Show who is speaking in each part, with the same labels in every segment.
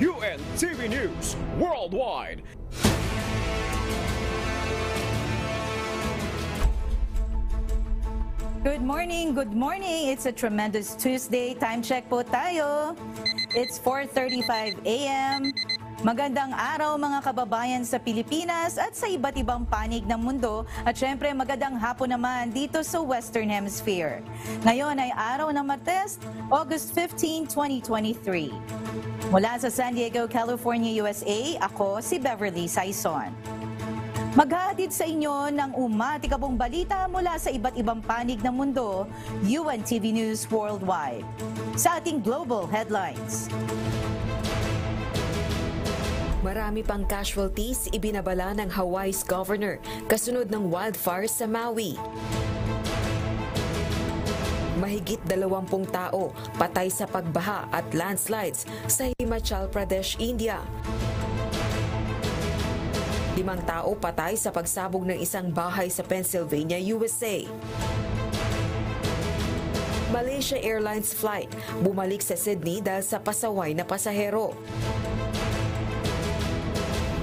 Speaker 1: UNTV News Worldwide.
Speaker 2: Good morning, good morning. It's a tremendous Tuesday. Time check po tayo. It's 4:35 a.m. Magandang araw mga kababayan sa Pilipinas at sa iba't ibang panig ng mundo. At syempre magandang hapon naman dito sa Western Hemisphere. Ngayon ay araw ng Martes, August 15, 2023. Mula sa San Diego, California, USA, ako si Beverly Saison. Maghahatid sa inyo ng umatikabong balita mula sa iba't ibang panig ng mundo, UNTV News Worldwide. Sa ating global headlines.
Speaker 3: Marami pang casualties ibinabala ng Hawaii's governor kasunod ng wildfires sa Maui. Mahigit 20 tao patay sa pagbaha at landslides sa Himachal Pradesh, India. 5 tao patay sa pagsabog ng isang bahay sa Pennsylvania, USA. Malaysia Airlines flight bumalik sa Sydney dahil sa pasaway na pasahero.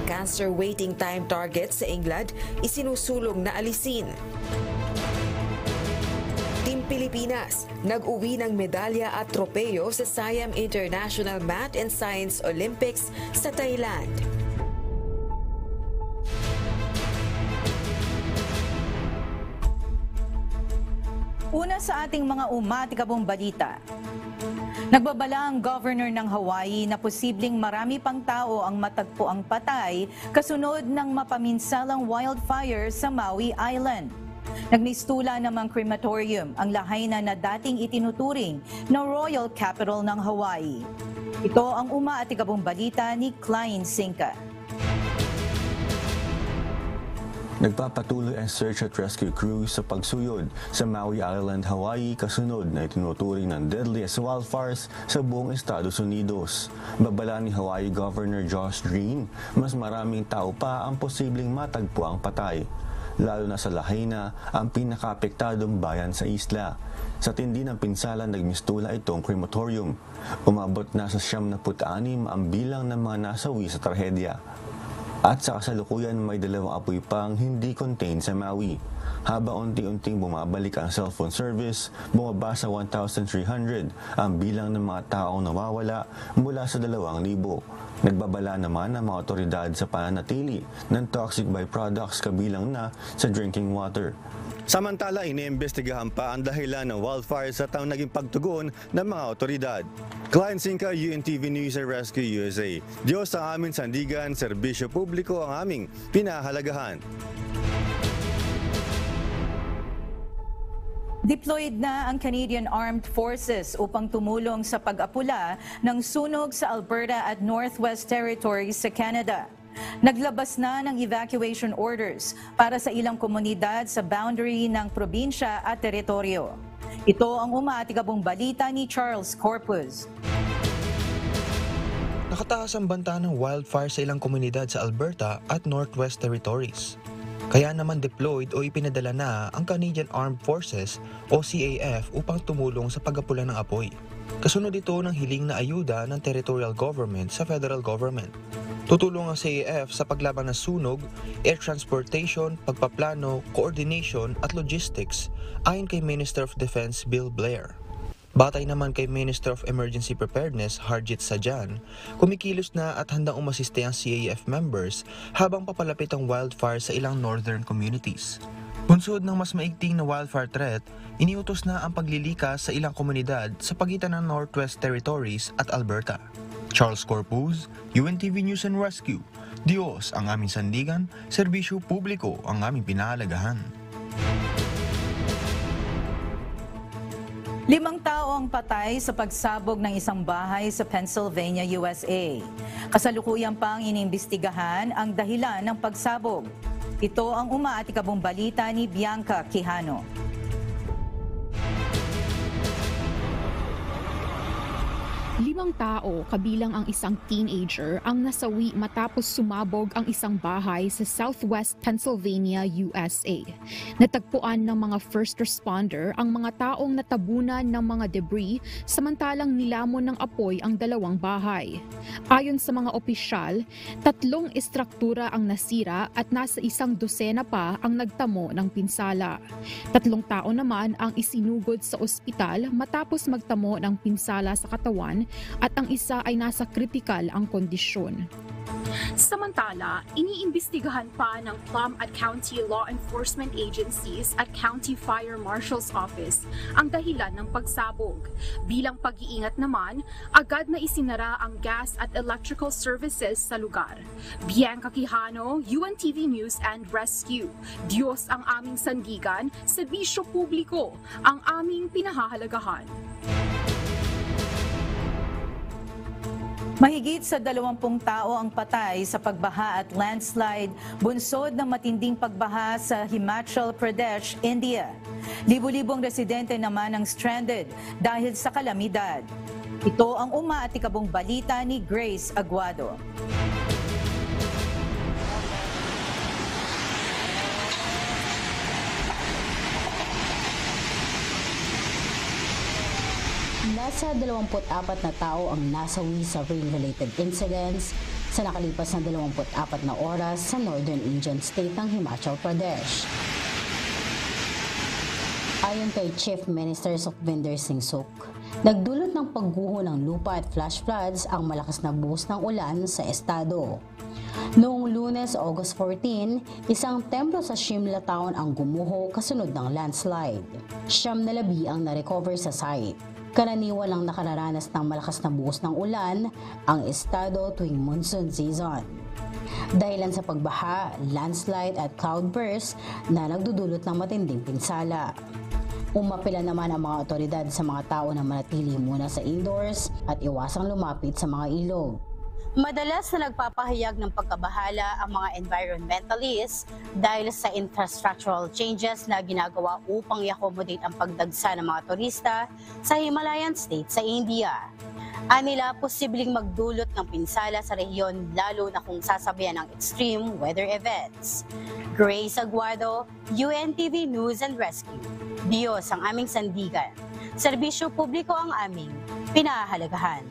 Speaker 3: Cancer waiting time target sa England isinusulong na alisin. Team Pilipinas nag-uwi ng medalya at tropeyo sa Siam International Math and Science Olympics sa Thailand.
Speaker 2: Una sa ating mga umatikabong balita. Nagbabala ang governor ng Hawaii na posibleng marami pang tao ang matagpo ang patay kasunod ng mapaminsalang wildfire sa Maui Island. Nagmistula namang crematorium ang lahaina na dating itinuturing na Royal Capital ng Hawaii. Ito ang umatikabong balita ni Klein Sinka.
Speaker 4: Nagpapatuloy ang search at rescue crew sa pagsuyod sa Maui Island, Hawaii kasunod na itinuturing ng deadliest wildfires sa buong Estados Unidos. Babala ni Hawaii Governor Josh Green, mas maraming tao pa ang posibleng matagpo ang patay, lalo na sa Lahaina, ang pinakaapektadong bayan sa isla. Sa tindi ng pinsala, nagmistula itong crematorium. Umabot na sa 76 ang bilang ng mga nasawi sa trahedya. At sa kasalukuyan, may 2 apoy pang hindi contained sa Maui. Habang unti-unting bumabalik ang cellphone service, bumaba sa 1,300 ang bilang ng mga taong nawawala mula sa 2,000. Nagbabala naman ang mga otoridad sa pananatili ng toxic byproducts kabilang na sa drinking water.
Speaker 5: Samantala, iniimbestigahan pa ang dahilan ng wildfires at ang naging pagtugon ng mga otoridad. Klein Sinka, UNTV News and Rescue USA. Diyos ang aming sandigan, serbisyo publiko ang aming pinahalagahan.
Speaker 2: Deployed na ang Canadian Armed Forces upang tumulong sa pag-apula ng sunog sa Alberta at Northwest Territories sa Canada. Naglabas na ng evacuation orders para sa ilang komunidad sa boundary ng probinsya at teritoryo. Ito ang umatikabong balita ni Charles Corpus.
Speaker 6: Nakataas ang banta ng wildfire sa ilang komunidad sa Alberta at Northwest Territories. Kaya naman deployed o ipinadala na ang Canadian Armed Forces o CAF upang tumulong sa pag-apula ng apoy. Kasunod ito ng hiling na ayuda ng territorial government sa federal government. Tutulong ang CAF sa paglaban ng sunog, air transportation, pagpaplano, coordination at logistics ayon kay Minister of Defense Bill Blair. Batay naman kay Minister of Emergency Preparedness Harjit Sajjan, kumikilos na at handang umasiste ang CAF members habang papalapit ang wildfire sa ilang northern communities. Bunsod ng mas maigting na wildfire threat, iniutos na ang paglilikas sa ilang komunidad sa pagitan ng Northwest Territories at Alberta. Charles Corpus, UNTV News and Rescue. Diyos ang aming sandigan, serbisyo publiko ang aming pinahalagahan.
Speaker 2: 5 tao ang patay sa pagsabog ng isang bahay sa Pennsylvania, USA. Kasalukuyan pang iniimbestigahan ang dahilan ng pagsabog. Ito ang umaatikabong balita ni Bianca Quijano.
Speaker 7: 5 5 tao, kabilang ang isang teenager, ang nasawi matapos sumabog ang isang bahay sa Southwest Pennsylvania, USA. Natagpuan ng mga first responder ang mga taong natabunan ng mga debris samantalang nilamon ng apoy ang 2 bahay. Ayon sa mga opisyal, 3 istruktura ang nasira at nasa 1 dosena pa ang nagtamo ng pinsala. 3 tao naman ang isinugod sa ospital matapos magtamo ng pinsala sa katawan at ang isa ay nasa kritikal ang kondisyon.
Speaker 8: Samantala, iniimbestigahan pa ng Plum at County Law Enforcement Agencies at County Fire Marshal's Office ang dahilan ng pagsabog. Bilang pag-iingat naman, agad na isinara ang gas at electrical services sa lugar. Bianca Quijano, UNTV News and Rescue. Diyos ang aming sandigan, serbisyo publiko ang aming pinahahalagahan.
Speaker 2: Mahigit sa 20 tao ang patay sa pagbaha at landslide bunsod ng matinding pagbaha sa Himachal Pradesh, India. Libo-libong residente naman ang stranded dahil sa kalamidad. Ito ang umaatikabong balita ni Grace Aguado.
Speaker 9: Nasa 24 na tao ang nasawi sa rain-related incidents sa nakalipas na 24 na oras sa northern Indian state ng Himachal Pradesh. Ayon kay Chief Minister Sukhvinder Singh Sukh, nagdulot ng pagguho ng lupa at flash floods ang malakas na buhos ng ulan sa estado. Noong Lunes, August 14, isang templo sa Shimla town ang gumuho kasunod ng landslide. 9 ang na-recover sa site. Karaniwan lang nakararanas ng malakas na buhos ng ulan ang estado tuwing monsoon season. Dahilan sa pagbaha, landslide at cloudburst na nagdudulot ng matinding pinsala. Umapila naman ang mga otoridad sa mga tao na manatili muna sa indoors at iwasang lumapit sa mga ilog. Madalas na nagpapahayag ng pagkabahala ang mga environmentalists dahil sa infrastructural changes na ginagawa upang i-accommodate ang pagdagsa ng mga turista sa Himalayan state sa India. Anila posibleng magdulot ng pinsala sa rehiyon lalo na kung sasabayan ng extreme weather events. Grace Aguado, UNTV News and Rescue. Diyos ang aming sandigan. Serbisyo publiko ang aming pinahahalagahan.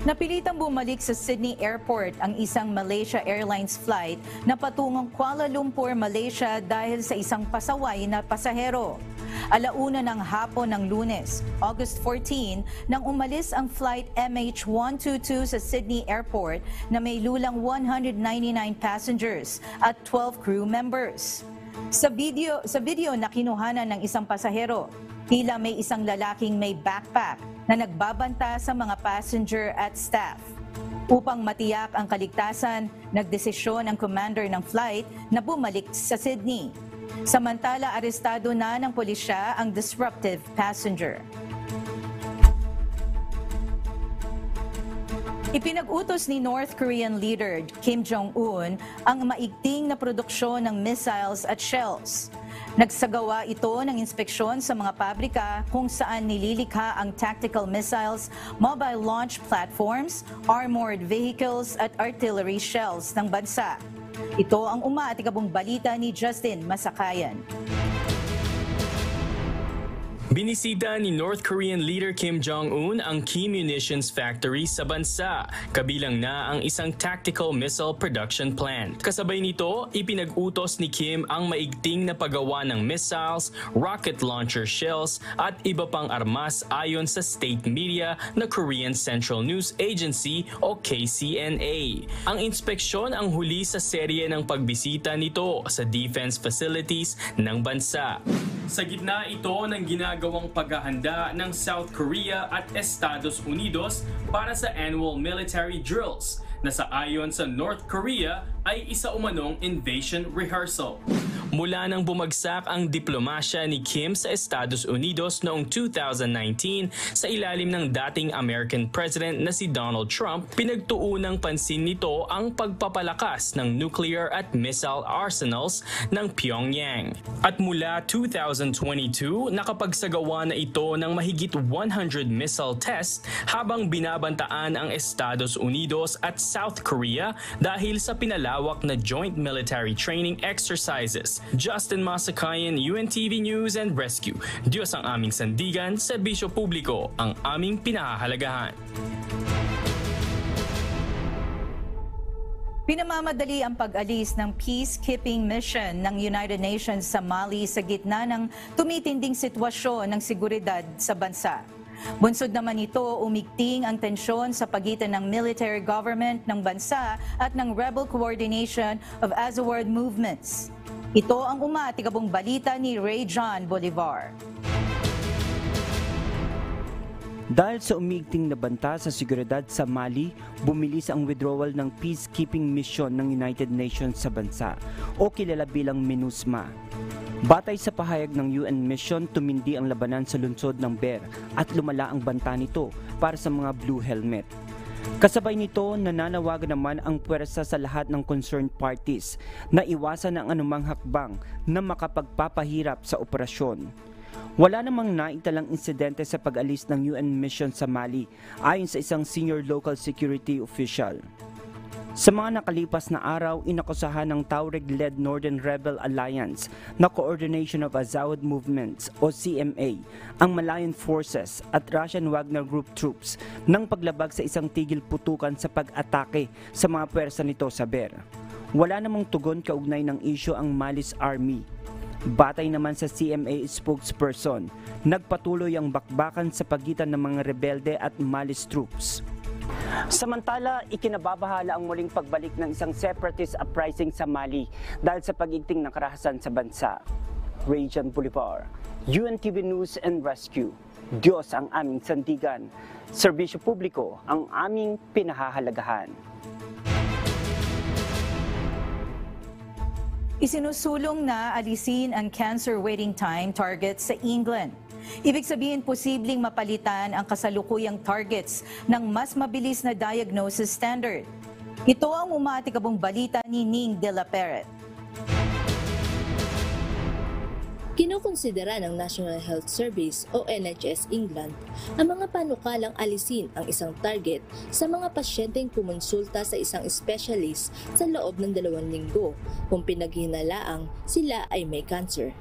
Speaker 2: Napilitang bumalik sa Sydney Airport ang isang Malaysia Airlines flight na patungong Kuala Lumpur, Malaysia dahil sa isang pasaway na pasahero. 1:00 ng hapon ng Lunes, August 14, nang umalis ang flight MH122 sa Sydney Airport na may lulang 199 passengers at 12 crew members. Sa video na kinuhanan ng isang pasahero, tila may isang lalaking may backpack na nagbabanta sa mga passenger at staff. Upang matiyak ang kaligtasan, nagdesisyon ang commander ng flight na bumalik sa Sydney. Samantala, arestado na ng pulisya ang disruptive passenger. Ipinag-utos ni North Korean leader Kim Jong-un ang maigting na produksyon ng missiles at shells. Nagsagawa ito ng inspeksyon sa mga pabrika kung saan nililikha ang tactical missiles, mobile launch platforms, armored vehicles at artillery shells ng bansa. Ito ang umaatikabong balita ni Justin Masakayan.
Speaker 10: Binisita ni North Korean leader Kim Jong-un ang key munitions factory sa bansa, kabilang na ang isang tactical missile production plant. Kasabay nito, ipinag-utos ni Kim ang maigting na paggawa ng missiles, rocket launcher shells at iba pang armas ayon sa state media na Korean Central News Agency o KCNA. Ang inspeksyon ang huli sa serye ng pagbisita nito sa defense facilities ng bansa. Sa gitna ito ng ginagawang paghahanda ng South Korea at Estados Unidos para sa annual military drills na sa ayon sa North Korea ay isa umanong invasion rehearsal. mula nang bumagsak ang diplomasya ni Kim sa Estados Unidos noong 2019 sa ilalim ng dating American President na si Donald Trump. Pinagtuunang pansin nito ang pagpapalakas ng nuclear at missile arsenals ng Pyongyang. At mula 2022, nakapagsagawa na ito ng mahigit 100 missile tests habang binabantaan ang Estados Unidos at South Korea dahil sa pinalawak na joint military training exercises. Justin Masakayan, UNTV News and Rescue. Diyos ang aming sandigan, serbisyo publiko ang aming pinahahalagahan.
Speaker 2: Pinamamadali ang pag-alis ng peacekeeping mission ng United Nations sa Mali sa gitna ng tumitinding sitwasyon ng seguridad sa bansa. Bunsod naman ito, umigting ang tensyon sa pagitan ng military government ng bansa at ng rebel coordination of Azawad movements. Ito ang umatikabong balita ni Ray John Bolivar.
Speaker 11: Dahil sa umigting na banta sa seguridad sa Mali, bumilis ang withdrawal ng peacekeeping mission ng United Nations sa bansa o kilala bilang MINUSMA. Batay sa pahayag ng UN mission, tumindi ang labanan sa lungsod ng Ber at lumala ang banta nito para sa mga Blue Helmet. Kasabay nito, nananawagan naman ang puwersa sa lahat ng concerned parties na iwasan ang anumang hakbang na makapagpapahirap sa operasyon. Wala namang naitalang insidente sa pag-alis ng UN mission sa Mali ayon sa isang senior local security official. Sa mga nakalipas na araw, inakusahan ng Tuareg-led Northern Rebel Alliance na Coordination of Azawad Movements o CMA ang Malayan Forces at Russian Wagner Group troops ng paglabag sa isang tigil putukan sa pag-atake sa mga pwersa nito sa Ber. Wala namang tugon kaugnay ng isyu ang Mali's Army. Batay naman sa CMA spokesperson, nagpatuloy ang bakbakan sa pagitan ng mga rebelde at Mali's troops. Samantala, ikinababahala ang muling pagbalik ng isang separatist uprising sa Mali dahil sa pag-igting ng karahasan sa bansa. Ray John Bolivar, UNTV News and Rescue. Diyos ang aming sandigan, serbisyo publiko ang aming pinahahalagahan.
Speaker 2: Isinusulong na alisin ang cancer waiting time targets sa England. Ibig sabihin, posibleng mapalitan ang kasalukuyang targets ng mas mabilis na diagnosis standard. Ito ang umatikabong balita ni Ning De La Peret.
Speaker 12: Kinukonsidera ng National Health Service o NHS England ang mga panukalang alisin ang isang target sa mga pasyenteng kumonsulta sa isang specialist sa loob ng 2 linggo kung pinaghinalaang sila ay may cancer.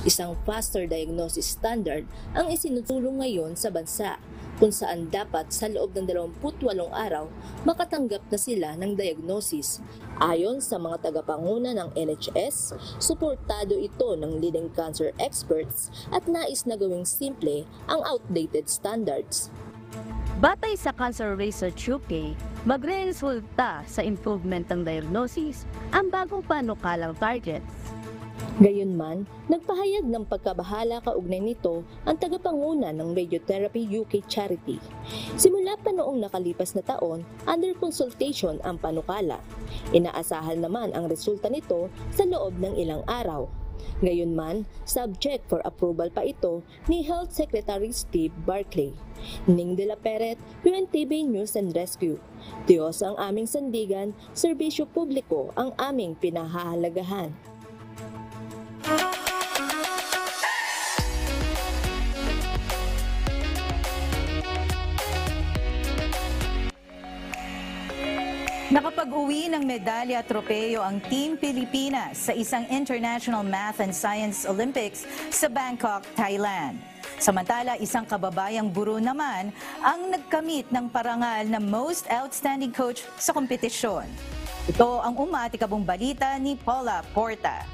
Speaker 12: Isang faster diagnosis standard ang isinutulong ngayon sa bansa kung saan dapat sa loob ng 28 araw makatanggap na sila ng diagnosis. Ayon sa mga tagapanguna ng NHS, suportado ito ng leading cancer experts at nais na gawing simple ang outdated standards.
Speaker 13: Batay sa Cancer Research UK, magre-resulta sa improvement ng diagnosis ang bagong panukalang targets.
Speaker 12: Gayunman, nagpahayag ng pagkabahala kaugnay nito ang tagapanguna ng Radiotherapy UK Charity. Simula pa noong nakalipas na taon, under consultation ang panukala. Inaasahan naman ang resulta nito sa loob ng ilang araw. Gayunman, subject for approval pa ito ni Health Secretary Steve Barclay. Ning De La Peret, UNTV News and Rescue. Diyos ang aming sandigan, serbisyo publiko ang aming pinahahalagahan.
Speaker 2: Nakapag-uwi ng medalya at tropeyo ang Team Pilipinas sa isang International Math and Science Olympics sa Bangkok, Thailand. Samantala, isang kababayang guro naman ang nagkamit ng parangal na Most Outstanding Coach sa kompetisyon. Ito ang umatikabong balita ni Paula Porta.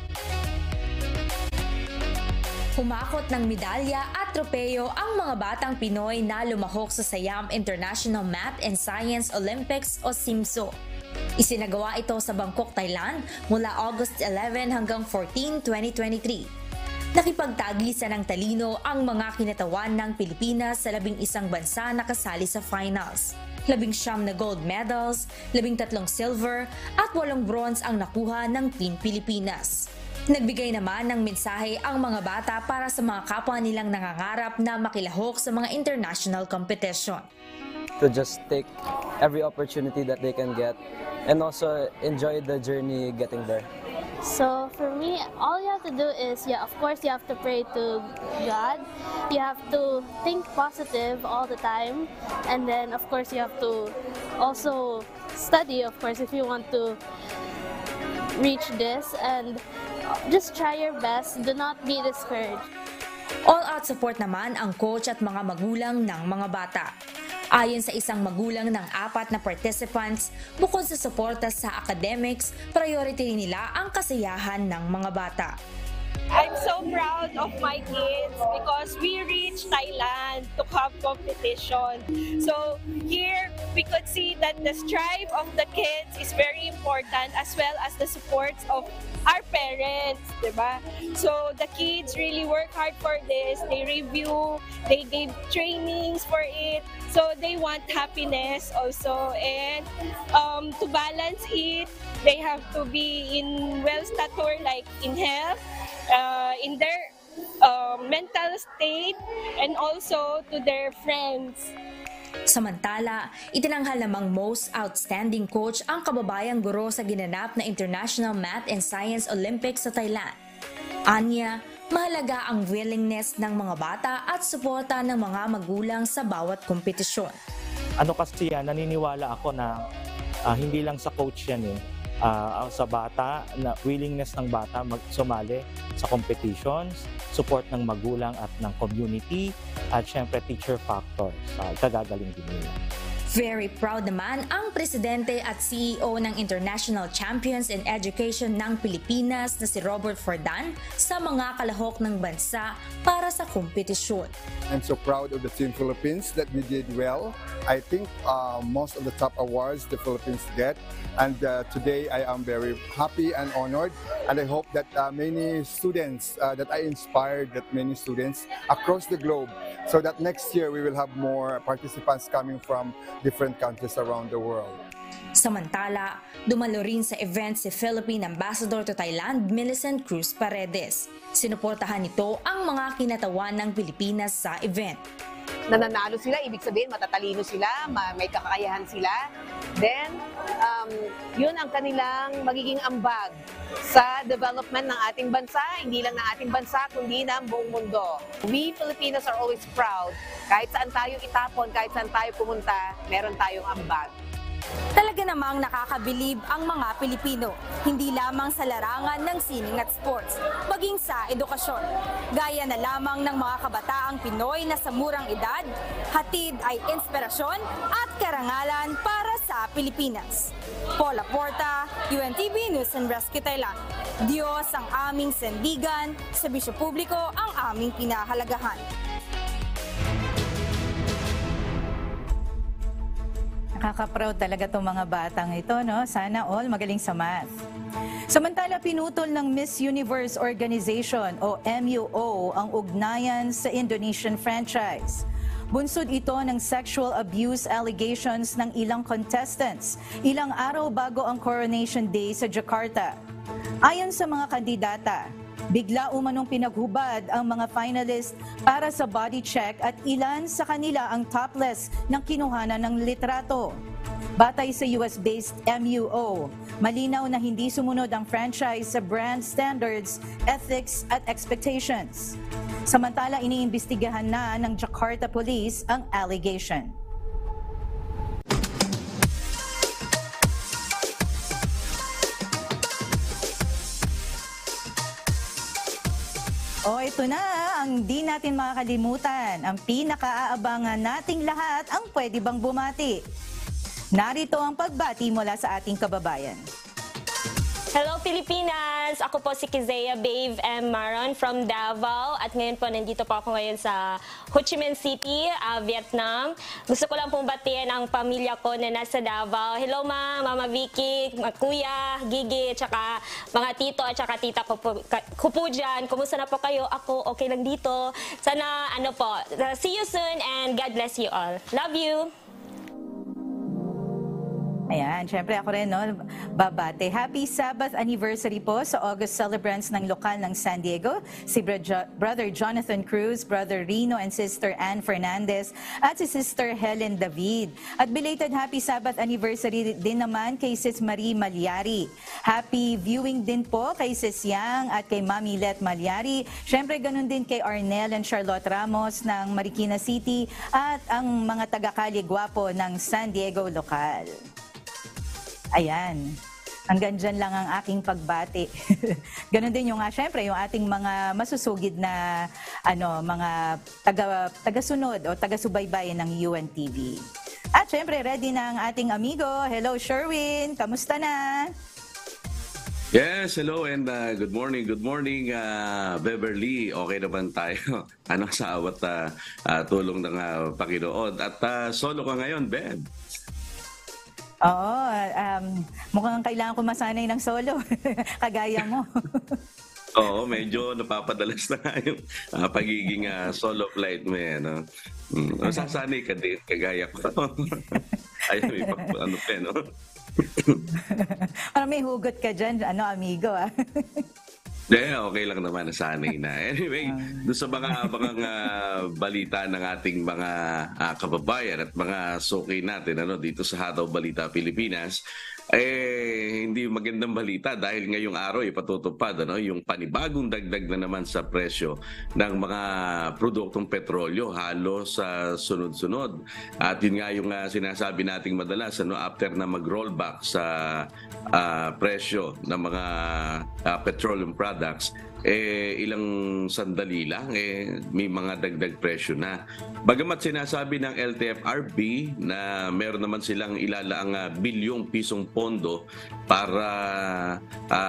Speaker 14: Humakot ng medalya at tropeyo ang mga batang Pinoy na lumahok sa Siam International Math and Science Olympics o SIMSO. Isinagawa ito sa Bangkok, Thailand mula August 11 hanggang 14, 2023. Nakipagtagisan ng talino ang mga kinatawan ng Pilipinas sa 11 bansa na kasali sa finals. 19 na gold medals, 13 silver at 8 bronze ang nakuha ng Team Pilipinas. Nagbigay naman ng mensahe ang mga bata para sa mga kapwa nilang nangangarap na makilahok sa mga international competition.
Speaker 15: To just take every opportunity that they can get and also enjoy the journey getting there.
Speaker 16: So for me, all you have to do is, of course you have to pray to God. You have to think positive all the time. And then of course you have to also study, of course, if you want to reach this. And just try your best. Do not be discouraged.
Speaker 14: All-out support naman ang coach at mga magulang ng mga bata. Ayon sa isang magulang ng 4 na participants, bukod sa suporta sa academics, priority nila ang kasiyahan ng mga bata.
Speaker 17: I'm so proud of my kids because we reached Thailand to have competition. So here we could see that the strive of the kids is very important, as well as the support of our parents, diba? So the kids really work hard for this. They review, they gave trainings for it. So they want happiness also, and to balance it, they have to be in well stature, like in health, in their mental state, and also to their friends.
Speaker 14: Samantala, itinanghal namang most outstanding coach ang kababayang guro sa ginanap na International Math and Science Olympics sa Thailand. Anya, mahalaga ang willingness ng mga bata at suporta ng mga magulang sa bawat kompetisyon.
Speaker 18: Kasi naniniwala ako na hindi lang sa coach yan sa bata, na willingness ng bata sumali sa competitions, support ng magulang at ng community, at syempre teacher factors. Kagagaling din nila.
Speaker 14: Very proud naman ang presidente at CEO ng International Champions in Education ng Pilipinas na si Robert Fordan sa mga kalahok ng bansa para sa kompetisyon.
Speaker 19: I'm so proud of the Team Philippines that we did well. I think most of the top awards the Philippines get, and today I am very happy and honored, and I hope that many students that I inspired, that many students across the globe, so that next year we will have more participants coming from different countries around the world.
Speaker 14: Samantala, dumalo rin sa event si Philippine Ambassador to Thailand, Millicent Cruz Paredes. Sinuportahan nito ang mga kinatawan ng Pilipinas sa event.
Speaker 20: Nananalo sila, ibig sabihin matatalino sila, may kakayahan sila. Then, yun ang kanilang magiging ambag sa development ng ating bansa, hindi lang ng ating bansa, kundi ng buong mundo. We Filipinos are always proud. Kahit saan tayo itapon, kahit saan tayo pumunta, meron tayong ambag.
Speaker 14: Talaga namang nakakabilib ang mga Pilipino, hindi lamang sa larangan ng sining at sports, maging sa edukasyon. Gaya na lamang ng mga kabataang Pinoy na sa murang edad, hatid ay inspirasyon at karangalan para sa Pilipinas. Paula Porta, UNTV News and Rescue Thailand. Diyos ang aming sandigan, serbisyo publiko ang aming pinahalagahan.
Speaker 2: Nakaka-proud talaga itong mga batang ito, no? Sana all magaling sa math. Samantala, pinutol ng Miss Universe Organization o MUO ang ugnayan sa Indonesian franchise. Bunsod ito ng sexual abuse allegations ng ilang contestants, ilang araw bago ang Coronation Day sa Jakarta. Ayon sa mga kandidata, bigla umanong pinaghubad ang mga finalist para sa body check at ilan sa kanila ang topless ng kinuhanan ng litrato. Batay sa US-based MUO, malinaw na hindi sumunod ang franchise sa brand standards, ethics at expectations. Samantala, iniimbestigahan na ng Jakarta Police ang allegation. O ito na, ang di natin makakalimutan, ang pinakaaabangan nating lahat ang pwede bang bumati. Narito ang pagbati mula sa ating kababayan.
Speaker 21: Hello Pilipinas! Ako po si Kizea Bave M. Maron from Davao at ngayon po nandito po ako ngayon sa Ho Chi Minh City, Vietnam. Gusto ko lang pong batiin ang pamilya ko na nasa Davao. Hello Mama Vicky, Kuya, Gigi, tsaka mga tito at tsaka tita ko po dyan. Kumusta na po kayo? Ako okay lang dito. Sana see you soon and God bless you all. Love you!
Speaker 2: Ayan, syempre ako rin, no, babate. Happy Sabbath anniversary po sa August celebrants ng lokal ng San Diego, si Brother Jonathan Cruz, Brother Rino and Sister Ann Fernandez, at si Sister Helen David. At belated Happy Sabbath anniversary din naman kay Sis Marie Malyari. Happy viewing din po kay Sis Yang at kay Mami Let Malyari. Syempre ganun din kay Arnel and Charlotte Ramos ng Marikina City at ang mga taga-Kalye Guapo ng San Diego lokal. Ayan. Hanggang dyan lang ang aking pagbati. Ganon din yung syempre yung ating mga masusugid na mga taga-sunod o taga-subaybay ng UNTV. At syempre ready na ang ating amigo. Hello Sherwin, kamusta na?
Speaker 1: Yes, hello and good morning. Good morning, Beverly. Okay naman tayo. Sa awat tulong ng Panginoon. At solo ka ngayon, Bev.
Speaker 2: Oo, mukhang kailangan ko masanay ng solo. Kagaya mo.
Speaker 1: Oo, medyo napapadalas na nga yung pagiging solo flight mo. Sasanay ka din, kagaya ko. Ayaw, no?
Speaker 2: Parang may hugot ka dyan, amigo.
Speaker 1: Okay lang naman, nasanay na. Anyway, doon sa mga balita ng ating mga kababayan at mga suki natin dito sa Hataw Balita Pilipinas, hindi magandang balita dahil ngayong araw ipatutupad yung panibagong dagdag na naman sa presyo ng mga produktong petrolyo halos sa sunod-sunod. At yun nga yung sinasabi nating madalas after na mag-rollback sa presyo ng mga petroleum products, ilang sandali lang may mga dagdag presyo na. Bagamat sinasabi ng LTFRB na meron naman silang ilalaang bilyong pisong pondo para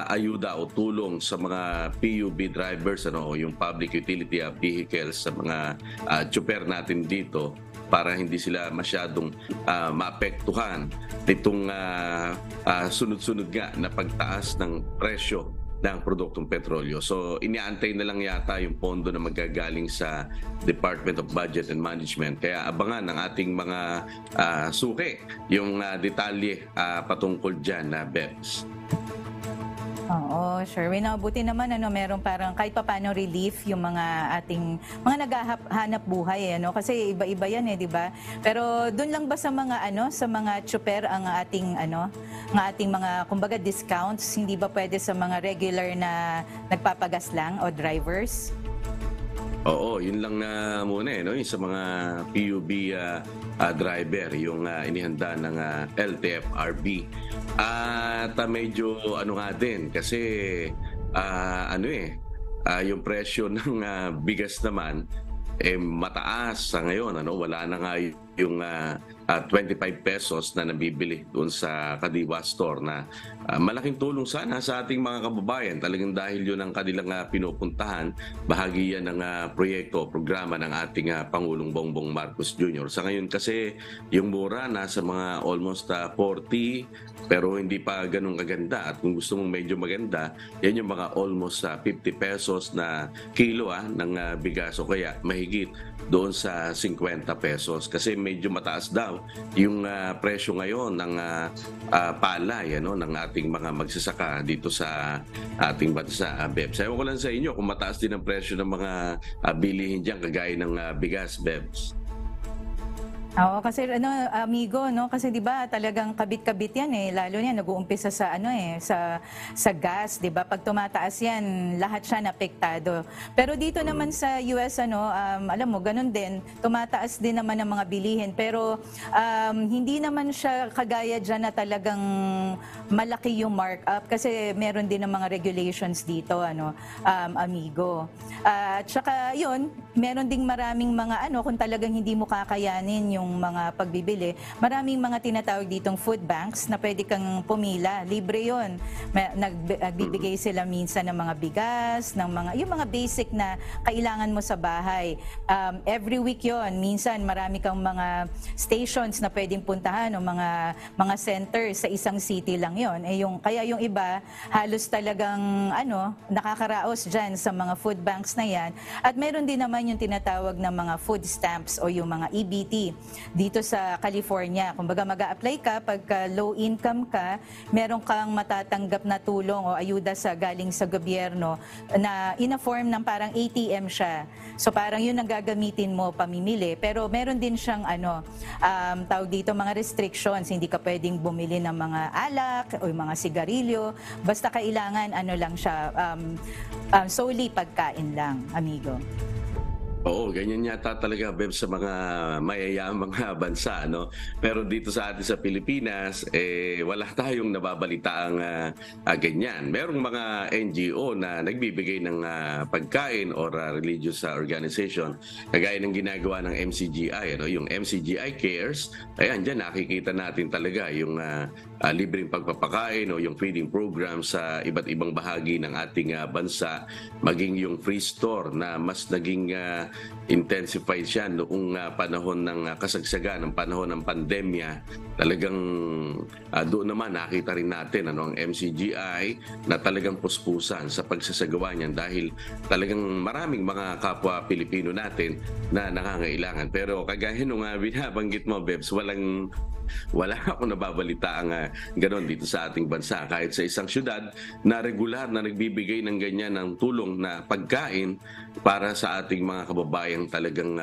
Speaker 1: ayuda o tulong sa mga PUV drivers, yung public utility vehicles, sa mga tsuper natin dito, para hindi sila masyadong maapektuhan nitong sunod-sunod nga na pagtaas ng presyo ng produktong petrolyo. So iniaantay na lang yata yung pondo na magagaling sa Department of Budget and Management. Kaya abangan ng ating mga suki yung detalye patungkol dyan na BEPS.
Speaker 2: Oo, sure. Buti naman meron parang kahit papaano relief yung mga ating mga naghahanap buhay kasi iba-iba yan di ba? Pero doon lang ba sa mga sa mga tsuper ang ating mga kumbaga discounts, hindi ba pwede sa mga regular na nagpapagas lang o drivers?
Speaker 1: Oo, yun lang na muna yung sa mga PUB driver, yung inihanda ng LTFRB. At medyo nga din kasi yung presyo ng bigas naman mataas sa ngayon. Wala na nga yung 25 pesos na nabibili doon sa Kadiwa Store na malaking tulong sana sa ating mga kababayan. Talagang dahil yun ang kanilang pinupuntahan, bahagi yan ng proyekto, programa ng ating Pangulong Bongbong Marcos Jr. Sa ngayon kasi yung mura nasa mga almost 40 pero hindi pa ganun kaganda. At kung gusto mong medyo maganda, yan yung mga almost 50 pesos na kilo ng bigas o kaya mahigit doon sa 50 pesos. Kasi medyo mataas daw yung presyo ngayon ng palay ng ating mga magsasaka dito sa ating bansa, Bebs. Ewan ko lang sa inyo kung mataas din ang presyo ng mga bilihin dyan kagaya ng bigas, Bebs.
Speaker 2: Oo, kasi amigo, kasi 'di ba talagang kabit-kabit 'yan lalo niyan nag-uumpisa sa sa gas, 'di ba? Pag tumataas 'yan, lahat siya napektado. Pero dito naman sa US alam mo, ganun din, tumataas din naman ang mga bilihin, pero hindi naman siya kagaya diyan na talagang malaki yung markup kasi meron din ng mga regulations dito amigo. At saka 'yun, meron ding maraming mga kung talagang hindi mo kakayanin yung mga pagbibili, maraming mga tinatawag ditong food banks na pwede kang pumila. Libre yun. Nagbibigay sila minsan ng mga bigas, yung mga basic na kailangan mo sa bahay. Every week yon. Minsan marami kang mga stations na pwedeng puntahan o mga centers sa isang city lang yon. Kaya yung iba, halos talagang nakakaraos dyan sa mga food banks na yan. At meron din naman naman yung tinatawag na mga food stamps o yung mga EBT dito sa California. Kumbaga mag-a-apply ka pagka low income ka, meron kang matatanggap na tulong o ayuda galing sa gobyerno na in a form ng parang ATM siya. So parang yun ang gagamitin mo pamimili. Pero meron din siyang tawag dito mga restrictions. Hindi ka pwedeng bumili ng mga alak o mga sigarilyo. Basta kailangan lang siya, solely pagkain lang, amigo.
Speaker 1: Oo, ganyan yata talaga, Beb, sa mga mayayamang bansa, no? Pero dito sa atin sa Pilipinas, wala tayong nababalitaang ganyan. Merong mga NGO na nagbibigay ng pagkain or religious organization, kagaya ng ginagawa ng MCGI, ano? Yung MCGI Cares. Ayan, dyan nakikita natin talaga yung libreng pagpapakain o yung feeding program sa iba't ibang bahagi ng ating bansa, maging yung free store na mas naging intensified siya noong panahon ng kasagsagan, ng panahon ng pandemya. Talagang doon naman nakita rin natin ang MCGI na talagang puspusan sa pagsasagawa niyan dahil talagang maraming mga kapwa Pilipino natin na nangangailangan. Pero kagaya nung binabanggit mo, Bebs, wala ako nababalita ang ganon dito sa ating bansa. Kahit sa isang syudad na regular na nagbibigay ng ganyan ng tulong na pagkain para sa ating mga kababayang talagang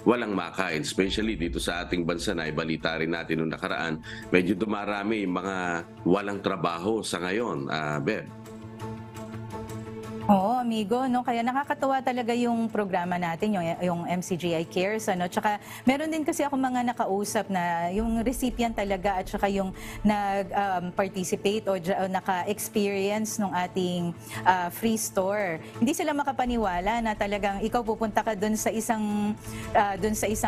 Speaker 1: walang makain. Especially dito sa ating bansa na ibalita rin natin noong nakaraan, medyo dumarami mga walang trabaho sa ngayon, Beb.
Speaker 2: Oo, amigo, no? Kaya nakakatuwa talaga yung programa natin, yung MCGI Cares, ano? Tsaka meron din kasi ako mga nakausap na yung recipient talaga at tsaka yung nag-participate o naka-experience ng ating free store. Hindi sila makapaniwala na talagang ikaw pupunta ka doon sa isang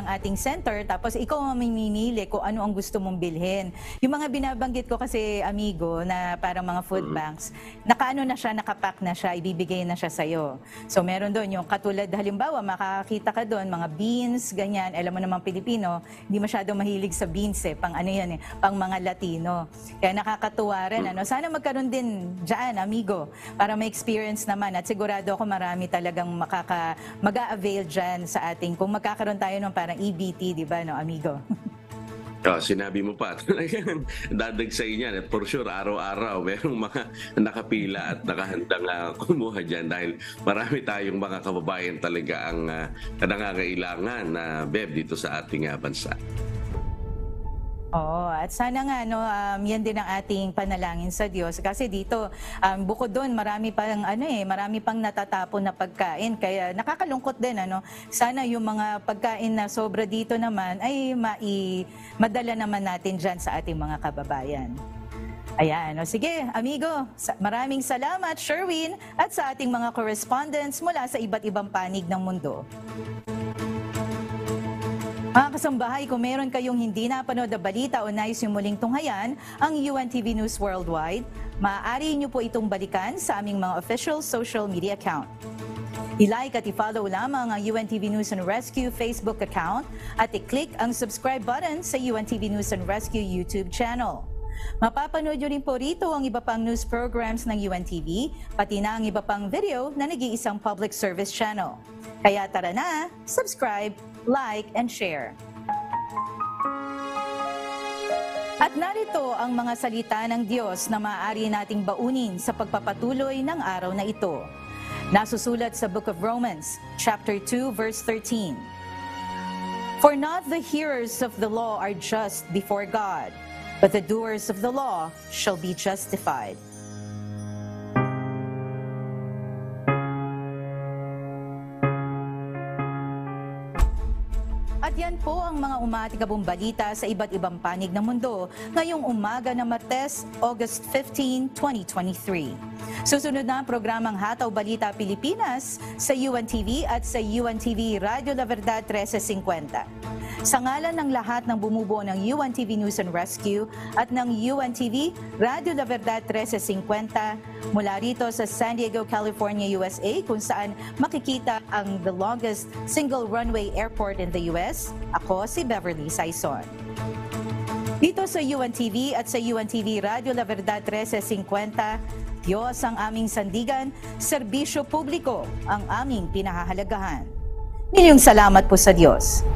Speaker 2: ating center, tapos ikaw ang mamimili kung ano ang gusto mong bilhin. Yung mga binabanggit ko kasi, amigo, na parang mga food banks, nakapack na siya, ibibigay na siya sa'yo. So meron doon yung katulad, halimbawa makakita ka doon mga beans, ganyan. Alam mo naman Pilipino, hindi masyadong mahilig sa beans pang ano yan pang mga Latino. Kaya nakakatuwa rin. Sana magkaroon din dyan, amigo, para may experience naman. At sigurado ako marami talagang mag-a-avail dyan sa ating, kung magkakaroon tayo ng parang EBT, di ba, no, amigo?
Speaker 1: Sinabi mo pa, talagang dadagsay niyan. At for sure, araw-araw, merong mga nakapila at nakahandang kumuha dyan dahil marami tayong mga kababayan talaga ang nangangailangan na Beb dito sa ating bansa.
Speaker 2: Oo, at sana nga yan din ang ating panalangin sa Diyos kasi dito bukod doon marami pang natatapon na pagkain kaya nakakalungkot din sana yung mga pagkain na sobra dito naman ay madala naman natin diyan sa ating mga kababayan. Ayan, sige amigo, maraming salamat Sherwin at sa ating mga correspondents mula sa iba't ibang panig ng mundo. Mga kasambahay, kung meron kayong hindi napanood na balita o nais yung muling tunghayan ang UNTV News Worldwide, maaari niyo po itong balikan sa aming mga official social media account. I-like at i-follow lamang ang UNTV News and Rescue Facebook account at i-click ang subscribe button sa UNTV News and Rescue YouTube channel. Mapapanood nyo rin po rito ang iba pang news programs ng UNTV, pati na ang iba pang video na nag-iisang public service channel. Kaya tara na, subscribe, like, and share. At narito ang mga salita ng Diyos na maaari nating baunin sa pagpapatuloy ng araw na ito. Nasusulat sa Book of Romans, chapter 2, verse 13. For not the hearers of the law are just before God, but the doers of the law shall be justified. At yan po ang mga umatikabong balita sa iba't ibang panig ng mundo ngayong umaga na Martes, August 15, 2023. Susunod na ang programang Hataw Balita Pilipinas sa UNTV at sa UNTV Radio La Verdad 1350. Sa ngalan ng lahat ng bumubuo ng UNTV News and Rescue at ng UNTV Radio La Verdad 1350 mula rito sa San Diego, California, USA kung saan makikita ang the longest single runway airport in the US, ako si Beverly Saison. Dito sa UNTV at sa UNTV Radio La Verdad 1350, Diyos ang aming sandigan, serbisyo publiko ang aming pinahahalagahan. Milyong salamat po sa Diyos.